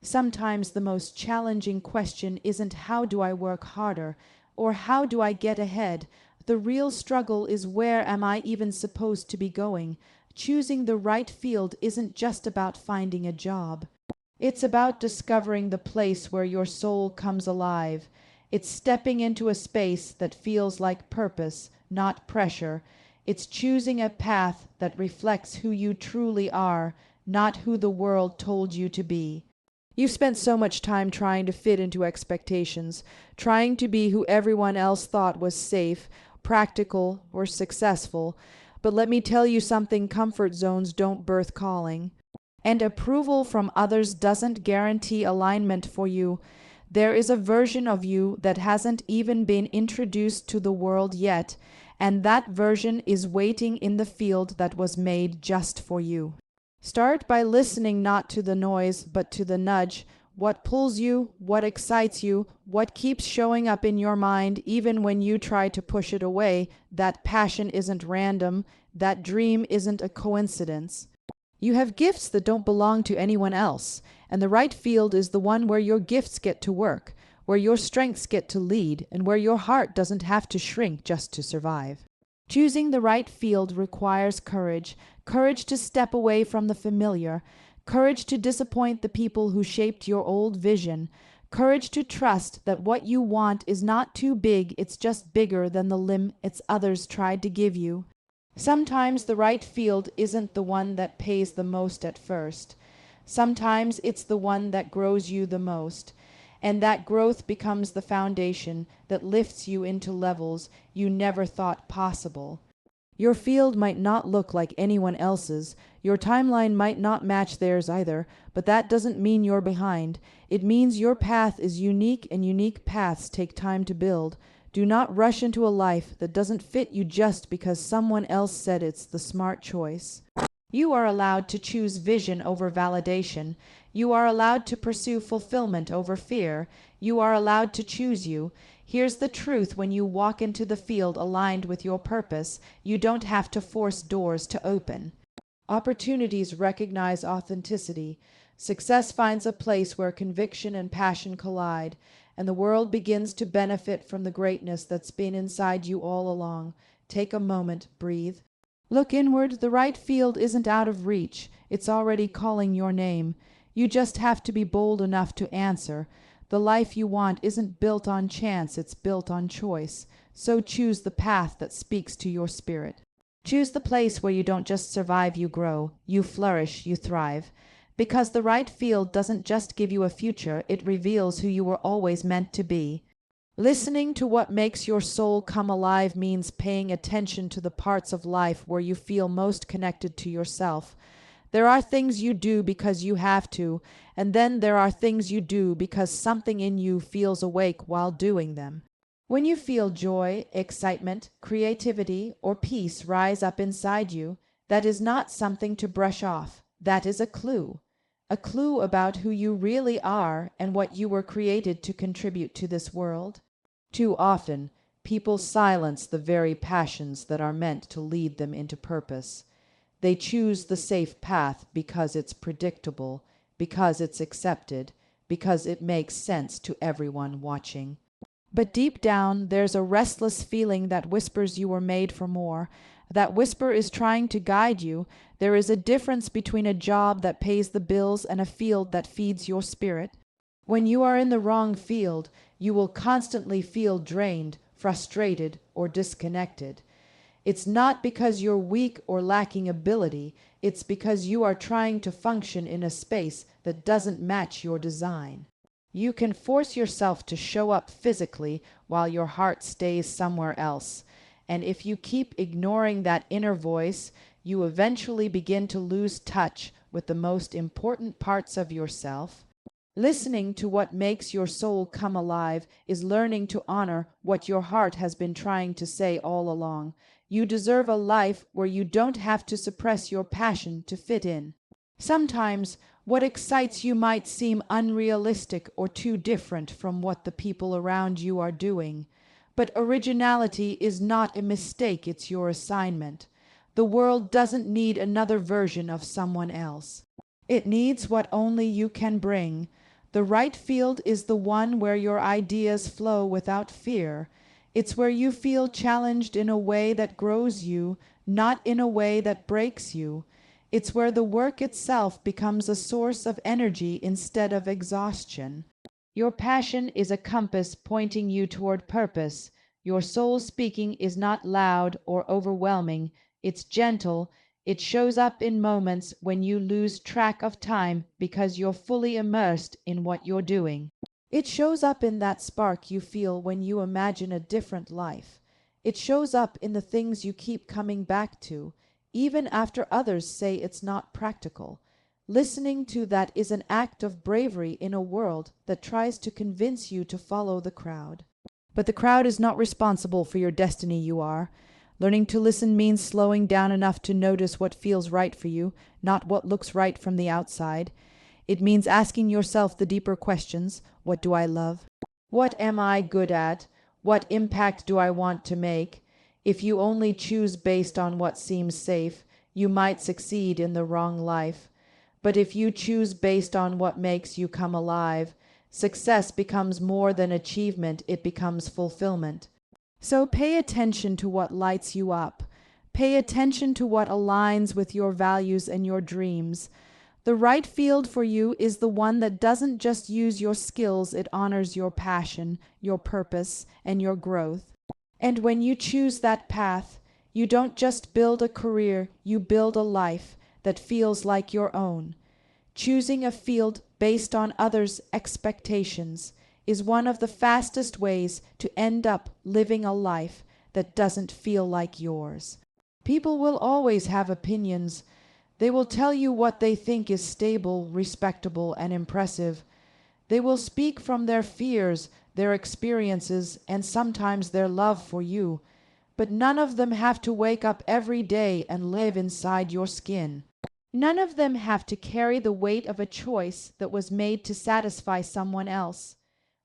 Sometimes the most challenging question isn't how do I work harder or how do I get ahead. The real struggle is where am I even supposed to be going? Choosing the right field isn't just about finding a job. It's about discovering the place where your soul comes alive. It's stepping into a space that feels like purpose, not pressure. It's choosing a path that reflects who you truly are, not who the world told you to be. You've spent so much time trying to fit into expectations, trying to be who everyone else thought was safe, practical, or successful. But let me tell you something, comfort zones don't birth calling. And approval from others doesn't guarantee alignment for you. There is a version of you that hasn't even been introduced to the world yet, and that version is waiting in the field that was made just for you. Start by listening not to the noise, but to the nudge. What pulls you, what excites you, what keeps showing up in your mind even when you try to push it away. That passion isn't random. That dream isn't a coincidence. You have gifts that don't belong to anyone else, and the right field is the one where your gifts get to work, where your strengths get to lead, and where your heart doesn't have to shrink just to survive. Choosing the right field requires courage, courage to step away from the familiar, courage to disappoint the people who shaped your old vision, courage to trust that what you want is not too big, it's just bigger than the limits others tried to give you. Sometimes the right field isn't the one that pays the most at first. Sometimes it's the one that grows you the most. And that growth becomes the foundation that lifts you into levels you never thought possible. Your field might not look like anyone else's, your timeline might not match theirs either, but that doesn't mean you're behind. It means your path is unique, and unique paths take time to build. Do not rush into a life that doesn't fit you just because someone else said it's the smart choice. You are allowed to choose vision over validation. You are allowed to pursue fulfillment over fear. You are allowed to choose you. Here's the truth: when you walk into the field aligned with your purpose, you don't have to force doors to open. Opportunities recognize authenticity. Success finds a place where conviction and passion collide, and the world begins to benefit from the greatness that's been inside you all along. Take a moment, breathe. Look inward. The right field isn't out of reach. It's already calling your name. You just have to be bold enough to answer. The life you want isn't built on chance, it's built on choice. So choose the path that speaks to your spirit. Choose the place where you don't just survive, you grow, you flourish, you thrive. Because the right field doesn't just give you a future, it reveals who you were always meant to be. Listening to what makes your soul come alive means paying attention to the parts of life where you feel most connected to yourself. There are things you do because you have to, and then there are things you do because something in you feels awake while doing them. When you feel joy, excitement, creativity, or peace rise up inside you, that is not something to brush off. That is a clue about who you really are and what you were created to contribute to this world. Too often, people silence the very passions that are meant to lead them into purpose. They choose the safe path because it's predictable, because it's accepted, because it makes sense to everyone watching. But deep down, there's a restless feeling that whispers you were made for more. That whisper is trying to guide you. There is a difference between a job that pays the bills and a field that feeds your spirit. When you are in the wrong field, you will constantly feel drained, frustrated, or disconnected. It's not because you're weak or lacking ability, it's because you are trying to function in a space that doesn't match your design. You can force yourself to show up physically while your heart stays somewhere else. And if you keep ignoring that inner voice, you eventually begin to lose touch with the most important parts of yourself. Listening to what makes your soul come alive is learning to honor what your heart has been trying to say all along. You deserve a life where you don't have to suppress your passion to fit in. Sometimes what excites you might seem unrealistic or too different from what the people around you are doing. But originality is not a mistake, it's your assignment. The world doesn't need another version of someone else. It needs what only you can bring. The right field is the one where your ideas flow without fear. It's where you feel challenged in a way that grows you, not in a way that breaks you. It's where the work itself becomes a source of energy instead of exhaustion. Your passion is a compass pointing you toward purpose. Your soul speaking is not loud or overwhelming. It's gentle. It shows up in moments when you lose track of time because you're fully immersed in what you're doing. It shows up in that spark you feel when you imagine a different life. It shows up in the things you keep coming back to, even after others say it's not practical. Listening to that is an act of bravery in a world that tries to convince you to follow the crowd. But the crowd is not responsible for your destiny, you are. Learning to listen means slowing down enough to notice what feels right for you, not what looks right from the outside. It means asking yourself the deeper questions. What do I love? What am I good at? What impact do I want to make? If you only choose based on what seems safe, you might succeed in the wrong life. But if you choose based on what makes you come alive, success becomes more than achievement, it becomes fulfillment. So pay attention to what lights you up. Pay attention to what aligns with your values and your dreams. The right field for you is the one that doesn't just use your skills, it honors your passion, your purpose, and your growth. And when you choose that path, you don't just build a career, you build a life that feels like your own. Choosing a field based on others' expectations is one of the fastest ways to end up living a life that doesn't feel like yours. People will always have opinions. They will tell you what they think is stable, respectable, and impressive. They will speak from their fears, their experiences, and sometimes their love for you. But none of them have to wake up every day and live inside your skin. None of them have to carry the weight of a choice that was made to satisfy someone else.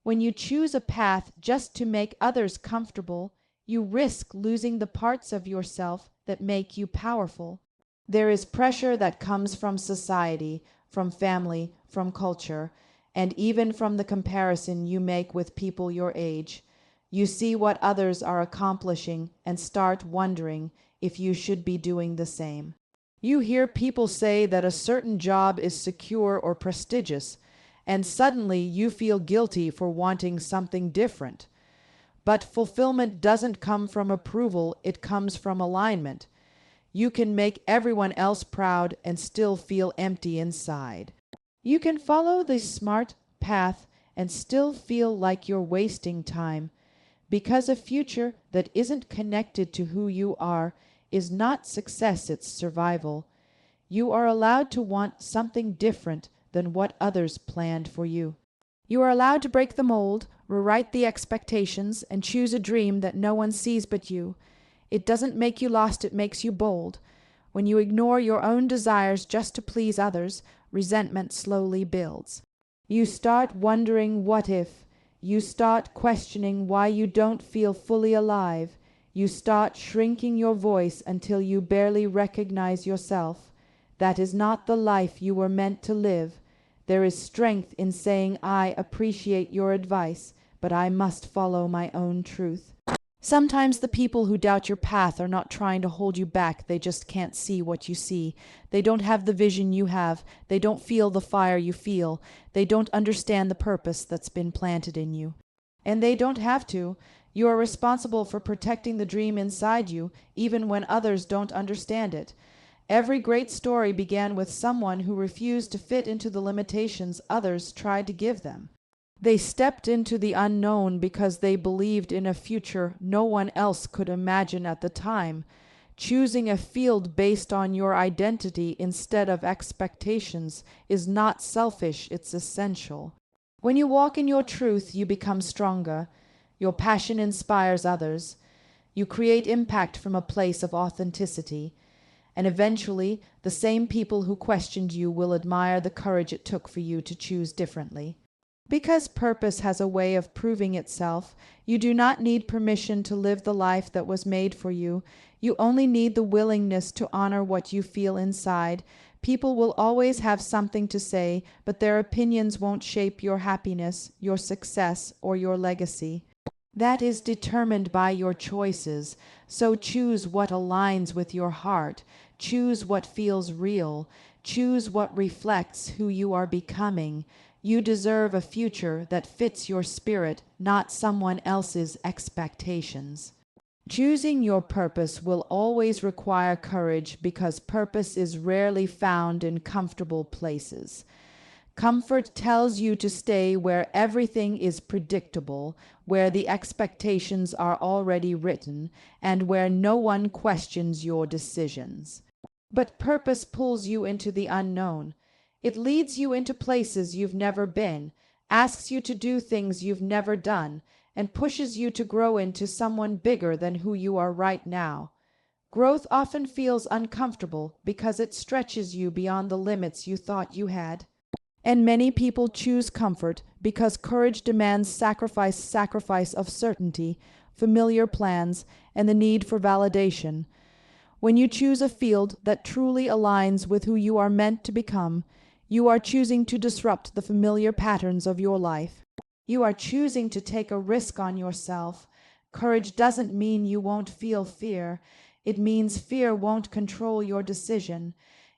When you choose a path just to make others comfortable, you risk losing the parts of yourself that make you powerful. There is pressure that comes from society, from family, from culture, and even from the comparison you make with people your age. You see what others are accomplishing and start wondering if you should be doing the same. You hear people say that a certain job is secure or prestigious, and suddenly you feel guilty for wanting something different. But fulfillment doesn't come from approval, it comes from alignment. You can make everyone else proud and still feel empty inside. You can follow the smart path and still feel like you're wasting time, because a future that isn't connected to who you are is not success, it's survival. You are allowed to want something different than what others planned for you. You are allowed to break the mold, rewrite the expectations, and choose a dream that no one sees but you. It doesn't make you lost, it makes you bold. When you ignore your own desires just to please others, resentment slowly builds. You start wondering what if. You start questioning why you don't feel fully alive. You start shrinking your voice until you barely recognize yourself. That is not the life you were meant to live. There is strength in saying, I appreciate your advice, but I must follow my own truth. Sometimes the people who doubt your path are not trying to hold you back, they just can't see what you see. They don't have the vision you have, they don't feel the fire you feel, they don't understand the purpose that's been planted in you. And they don't have to. You are responsible for protecting the dream inside you, even when others don't understand it. Every great story began with someone who refused to fit into the limitations others tried to give them. They stepped into the unknown because they believed in a future no one else could imagine at the time. Choosing a field based on your identity instead of expectations is not selfish, it's essential. When you walk in your truth, you become stronger. Your passion inspires others. You create impact from a place of authenticity. And eventually, the same people who questioned you will admire the courage it took for you to choose differently. Because purpose has a way of proving itself, you do not need permission to live the life that was made for you. You only need the willingness to honor what you feel inside, People will always have something to say, but their opinions won't shape your happiness, your success, or your legacy. That is determined by your choices, so choose what aligns with your heart, choose what feels real, choose what reflects who you are becoming. You deserve a future that fits your spirit, not someone else's expectations. Choosing your purpose will always require courage because purpose is rarely found in comfortable places. Comfort tells you to stay where everything is predictable, where the expectations are already written, and where no one questions your decisions. But purpose pulls you into the unknown. It leads you into places you've never been, asks you to do things you've never done, and pushes you to grow into someone bigger than who you are right now. Growth often feels uncomfortable because it stretches you beyond the limits you thought you had. And many people choose comfort because courage demands sacrifice of certainty, familiar plans, and the need for validation. When you choose a field that truly aligns with who you are meant to become, you are choosing to disrupt the familiar patterns of your life. You are choosing to take a risk on yourself. Courage doesn't mean you won't feel fear. It means fear won't control your decision.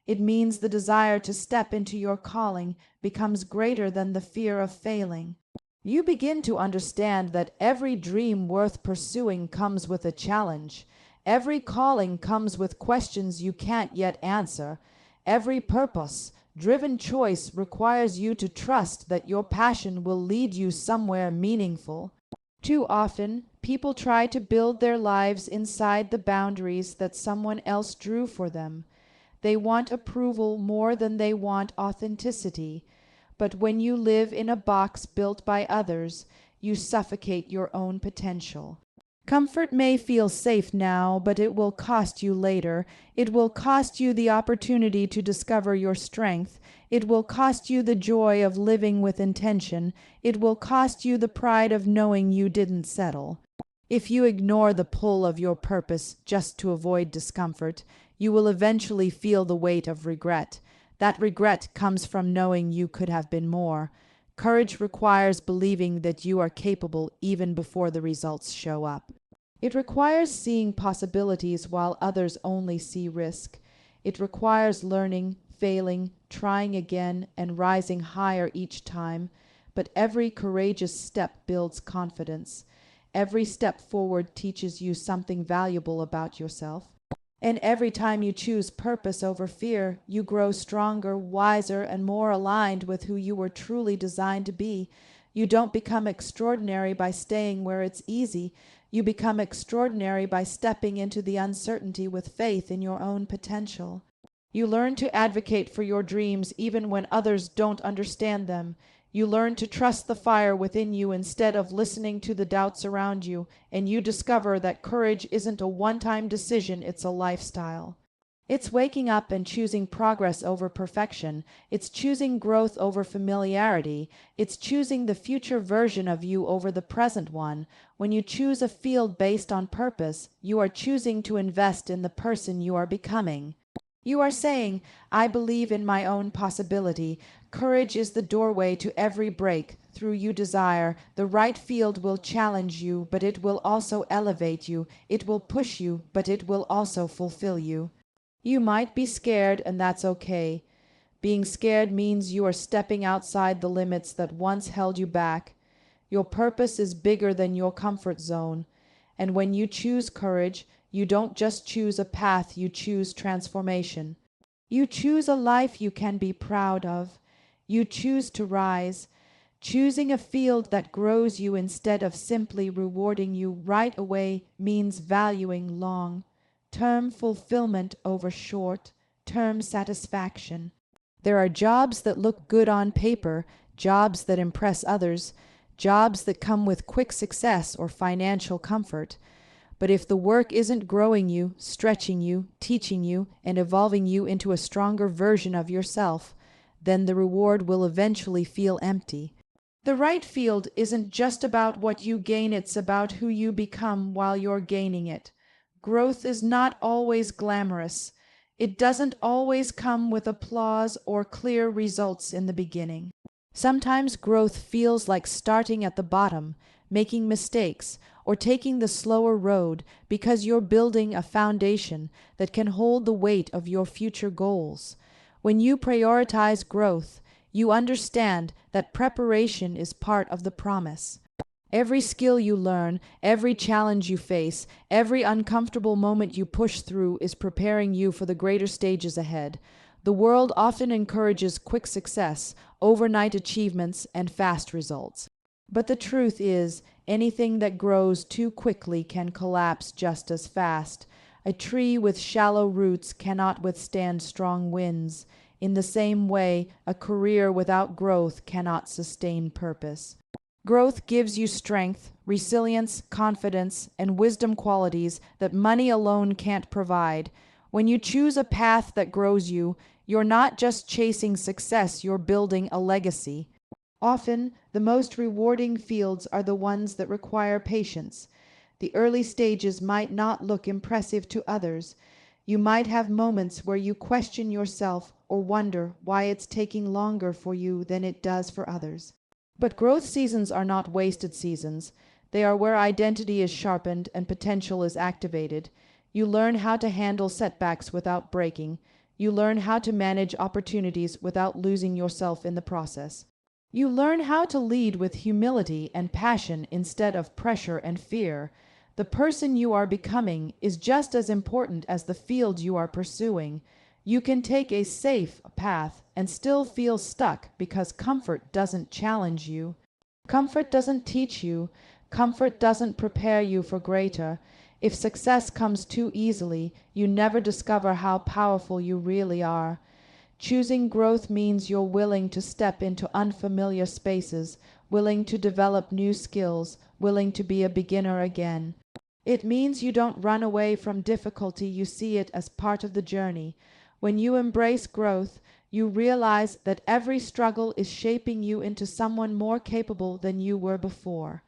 It means the desire to step into your calling becomes greater than the fear of failing. You begin to understand that every dream worth pursuing comes with a challenge. Every calling comes with questions you can't yet answer. Every purpose-driven choice requires you to trust that your passion will lead you somewhere meaningful. Too often, people try to build their lives inside the boundaries that someone else drew for them. They want approval more than they want authenticity. But when you live in a box built by others, you suffocate your own potential. Comfort may feel safe now, but it will cost you later. It will cost you the opportunity to discover your strength. It will cost you the joy of living with intention. It will cost you the pride of knowing you didn't settle. If you ignore the pull of your purpose just to avoid discomfort, you will eventually feel the weight of regret. That regret comes from knowing you could have been more. Courage requires believing that you are capable even before the results show up. It requires seeing possibilities while others only see risk. It requires learning, failing, trying again, and rising higher each time. But every courageous step builds confidence. Every step forward teaches you something valuable about yourself. And every time you choose purpose over fear, you grow stronger, wiser, and more aligned with who you were truly designed to be. You don't become extraordinary by staying where it's easy. You become extraordinary by stepping into the uncertainty with faith in your own potential. You learn to advocate for your dreams even when others don't understand them. You learn to trust the fire within you instead of listening to the doubts around you, and you discover that courage isn't a one-time decision, it's a lifestyle. It's waking up and choosing progress over perfection. It's choosing growth over familiarity. It's choosing the future version of you over the present one. When you choose a field based on purpose, you are choosing to invest in the person you are becoming. You are saying, I believe in my own possibility. Courage is the doorway to every breakthrough you desire. The right field will challenge you, but it will also elevate you. It will push you, but it will also fulfill you. You might be scared, and that's okay. Being scared means you are stepping outside the limits that once held you back. Your purpose is bigger than your comfort zone. And when you choose courage, you don't just choose a path, you choose transformation. You choose a life you can be proud of. You choose to rise, choosing a field that grows you instead of simply rewarding you right away means valuing long-term fulfillment over short-term satisfaction. There are jobs that look good on paper, jobs that impress others, jobs that come with quick success or financial comfort. But if the work isn't growing you, stretching you, teaching you, and evolving you into a stronger version of yourself, then the reward will eventually feel empty. The right field isn't just about what you gain, it's about who you become while you're gaining it. Growth is not always glamorous. It doesn't always come with applause or clear results in the beginning. Sometimes growth feels like starting at the bottom, making mistakes, or taking the slower road because you're building a foundation that can hold the weight of your future goals. When you prioritize growth, you understand that preparation is part of the promise. Every skill you learn, every challenge you face, every uncomfortable moment you push through is preparing you for the greater stages ahead. The world often encourages quick success, overnight achievements, and fast results. But the truth is, anything that grows too quickly can collapse just as fast. A tree with shallow roots cannot withstand strong winds. In the same way, a career without growth cannot sustain purpose. Growth gives you strength, resilience, confidence, and wisdom qualities that money alone can't provide. When you choose a path that grows you, you're not just chasing success, you're building a legacy. Often, the most rewarding fields are the ones that require patience. The early stages might not look impressive to others. You might have moments where you question yourself or wonder why it's taking longer for you than it does for others. But growth seasons are not wasted seasons. They are where identity is sharpened and potential is activated. You learn how to handle setbacks without breaking. You learn how to manage opportunities without losing yourself in the process. You learn how to lead with humility and passion instead of pressure and fear. The person you are becoming is just as important as the field you are pursuing. You can take a safe path and still feel stuck because comfort doesn't challenge you. Comfort doesn't teach you. Comfort doesn't prepare you for greater. If success comes too easily, you never discover how powerful you really are. Choosing growth means you're willing to step into unfamiliar spaces, willing to develop new skills, willing to be a beginner again. It means you don't run away from difficulty, you see it as part of the journey. When you embrace growth, you realize that every struggle is shaping you into someone more capable than you were before.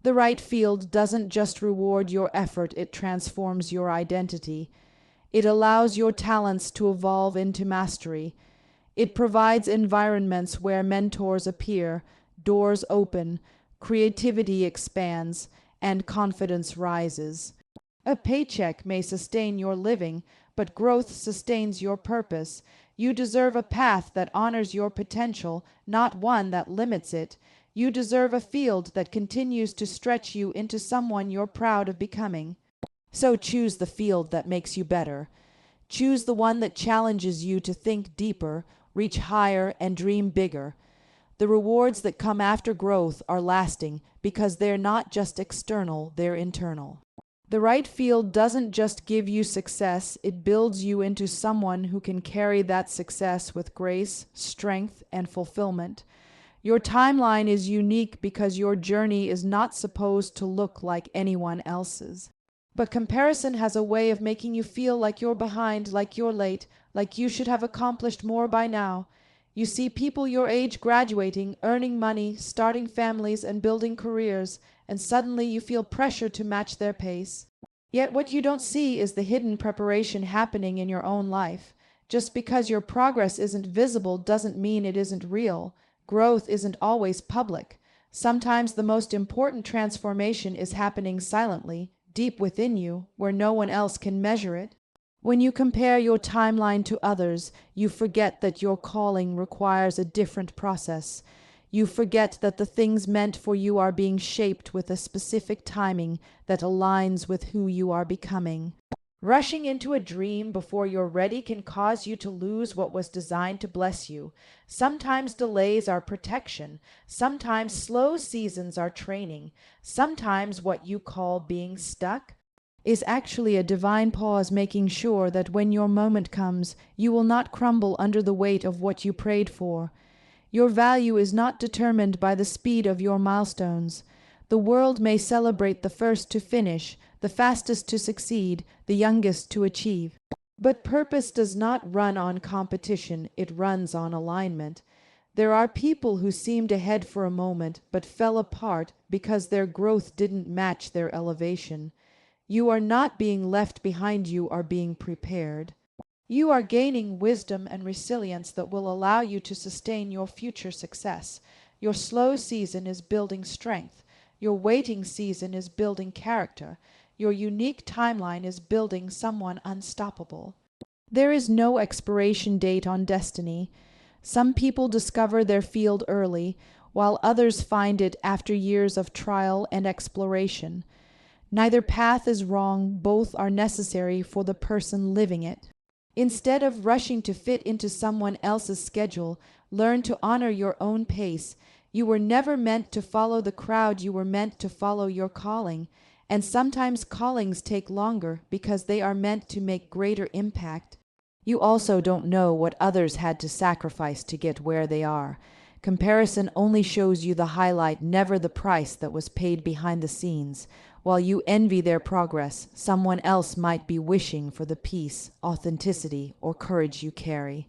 The right field doesn't just reward your effort, it transforms your identity. It allows your talents to evolve into mastery. It provides environments where mentors appear, doors open, creativity expands, and confidence rises. A paycheck may sustain your living, but growth sustains your purpose. You deserve a path that honors your potential, not one that limits it. You deserve a field that continues to stretch you into someone you're proud of becoming. So choose the field that makes you better. Choose the one that challenges you to think deeper, reach higher, and dream bigger. The rewards that come after growth are lasting because they're not just external, they're internal. The right field doesn't just give you success, it builds you into someone who can carry that success with grace, strength, and fulfillment. Your timeline is unique because your journey is not supposed to look like anyone else's. But comparison has a way of making you feel like you're behind, like you're late, like you should have accomplished more by now. You see people your age graduating, earning money, starting families, and building careers, and suddenly you feel pressure to match their pace. Yet what you don't see is the hidden preparation happening in your own life. Just because your progress isn't visible doesn't mean it isn't real. Growth isn't always public. Sometimes the most important transformation is happening silently, deep within you, where no one else can measure it. When you compare your timeline to others, you forget that your calling requires a different process. You forget that the things meant for you are being shaped with a specific timing that aligns with who you are becoming. Rushing into a dream before you're ready can cause you to lose what was designed to bless you. Sometimes delays are protection. Sometimes slow seasons are training. Sometimes what you call being stuck is actually a divine pause, making sure that when your moment comes, you will not crumble under the weight of what you prayed for. Your value is not determined by the speed of your milestones. The world may celebrate the first to finish, the fastest to succeed, the youngest to achieve. But purpose does not run on competition, it runs on alignment. There are people who seemed ahead for a moment, but fell apart because their growth didn't match their elevation. You are not being left behind, you are being prepared. You are gaining wisdom and resilience that will allow you to sustain your future success. Your slow season is building strength. Your waiting season is building character. Your unique timeline is building someone unstoppable. There is no expiration date on destiny. Some people discover their field early, while others find it after years of trial and exploration. Neither path is wrong, both are necessary for the person living it. Instead of rushing to fit into someone else's schedule, learn to honor your own pace. You were never meant to follow the crowd, you were meant to follow your calling. And sometimes callings take longer because they are meant to make greater impact. You also don't know what others had to sacrifice to get where they are. Comparison only shows you the highlight, never the price that was paid behind the scenes. While you envy their progress, someone else might be wishing for the peace, authenticity, or courage you carry.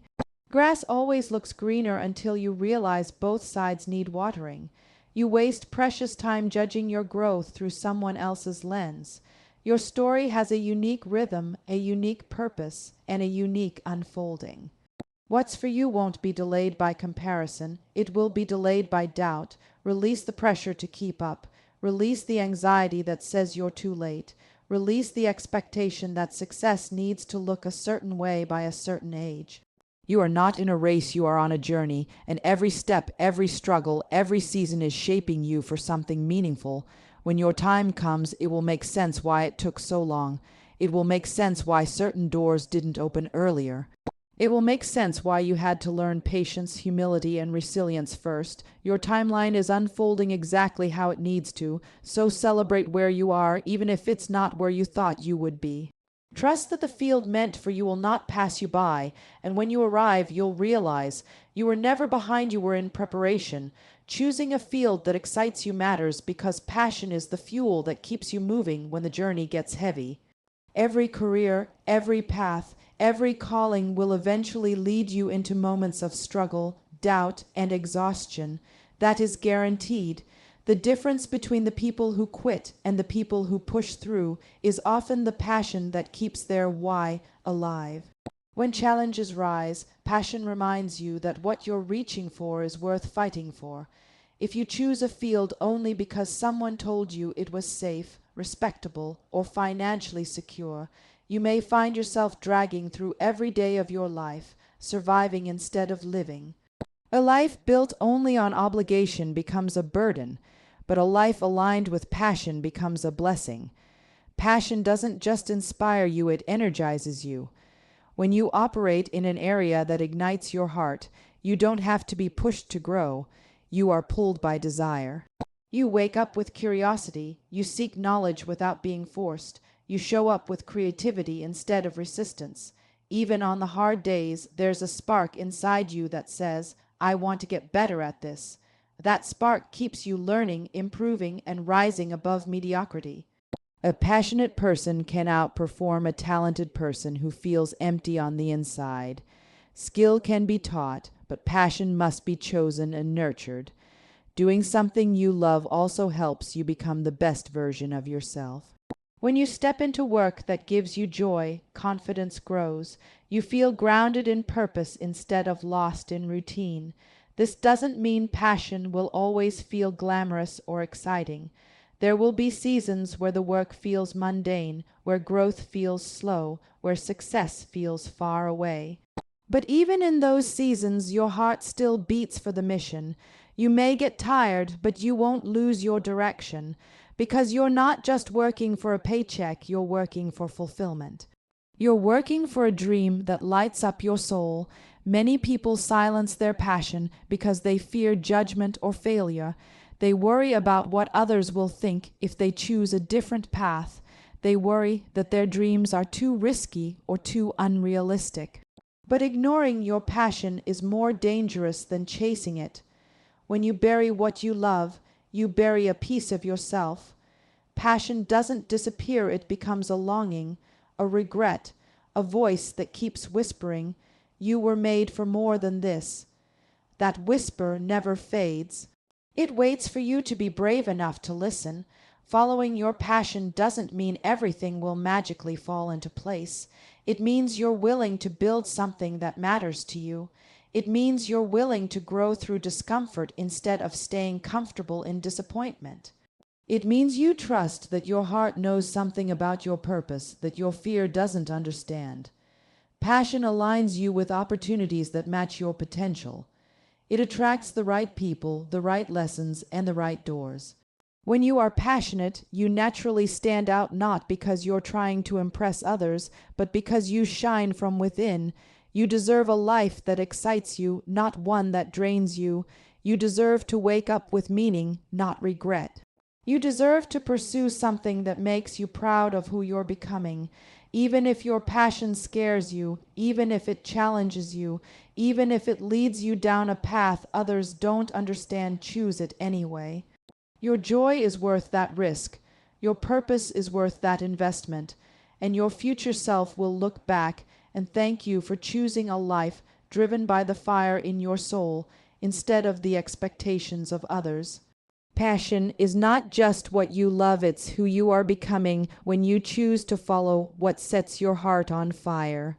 Grass always looks greener until you realize both sides need watering. You waste precious time judging your growth through someone else's lens. Your story has a unique rhythm, a unique purpose, and a unique unfolding. What's for you won't be delayed by comparison. It will be delayed by doubt. Release the pressure to keep up. Release the anxiety that says you're too late. Release the expectation that success needs to look a certain way by a certain age. You are not in a race, you are on a journey, and every step, every struggle, every season is shaping you for something meaningful. When your time comes, it will make sense why it took so long. It will make sense why certain doors didn't open earlier. It will make sense why you had to learn patience, humility, and resilience first. Your timeline is unfolding exactly how it needs to, so celebrate where you are, even if it's not where you thought you would be. Trust that the field meant for you will not pass you by, and when you arrive, you'll realize you were never behind, you were in preparation. Choosing a field that excites you matters because passion is the fuel that keeps you moving when the journey gets heavy. Every career, every path, every calling will eventually lead you into moments of struggle, doubt, and exhaustion. That is guaranteed. The difference between the people who quit and the people who push through is often the passion that keeps their why alive. When challenges rise, passion reminds you that what you're reaching for is worth fighting for. If you choose a field only because someone told you it was safe, respectable, or financially secure, you may find yourself dragging through every day of your life, surviving instead of living. A life built only on obligation becomes a burden, but a life aligned with passion becomes a blessing. Passion doesn't just inspire you, it energizes you. When you operate in an area that ignites your heart, you don't have to be pushed to grow. You are pulled by desire. You wake up with curiosity. You seek knowledge without being forced. You show up with creativity instead of resistance. Even on the hard days, there's a spark inside you that says, I want to get better at this. That spark keeps you learning, improving, and rising above mediocrity. A passionate person can outperform a talented person who feels empty on the inside. Skill can be taught, but passion must be chosen and nurtured. Doing something you love also helps you become the best version of yourself. When you step into work that gives you joy, confidence grows. You feel grounded in purpose instead of lost in routine. This doesn't mean passion will always feel glamorous or exciting. There will be seasons where the work feels mundane, where growth feels slow, where success feels far away. But even in those seasons, your heart still beats for the mission. You may get tired, but you won't lose your direction, because you're not just working for a paycheck, you're working for fulfillment. You're working for a dream that lights up your soul. Many people silence their passion because they fear judgment or failure. They worry about what others will think if they choose a different path. They worry that their dreams are too risky or too unrealistic. But ignoring your passion is more dangerous than chasing it. When you bury what you love, you bury a piece of yourself. Passion doesn't disappear, it becomes a longing, a regret, a voice that keeps whispering, you were made for more than this. That whisper never fades. It waits for you to be brave enough to listen. Following your passion doesn't mean everything will magically fall into place. It means you're willing to build something that matters to you. It means you're willing to grow through discomfort instead of staying comfortable in disappointment. It means you trust that your heart knows something about your purpose that your fear doesn't understand. Passion aligns you with opportunities that match your potential. It attracts the right people, the right lessons, and the right doors. When you are passionate, you naturally stand out not because you're trying to impress others, but because you shine from within. You deserve a life that excites you, not one that drains you. You deserve to wake up with meaning, not regret. You deserve to pursue something that makes you proud of who you're becoming. Even if your passion scares you, even if it challenges you, even if it leads you down a path others don't understand, choose it anyway. Your joy is worth that risk. Your purpose is worth that investment. And your future self will look back and thank you for choosing a life driven by the fire in your soul instead of the expectations of others. Passion is not just what you love, it's who you are becoming when you choose to follow what sets your heart on fire.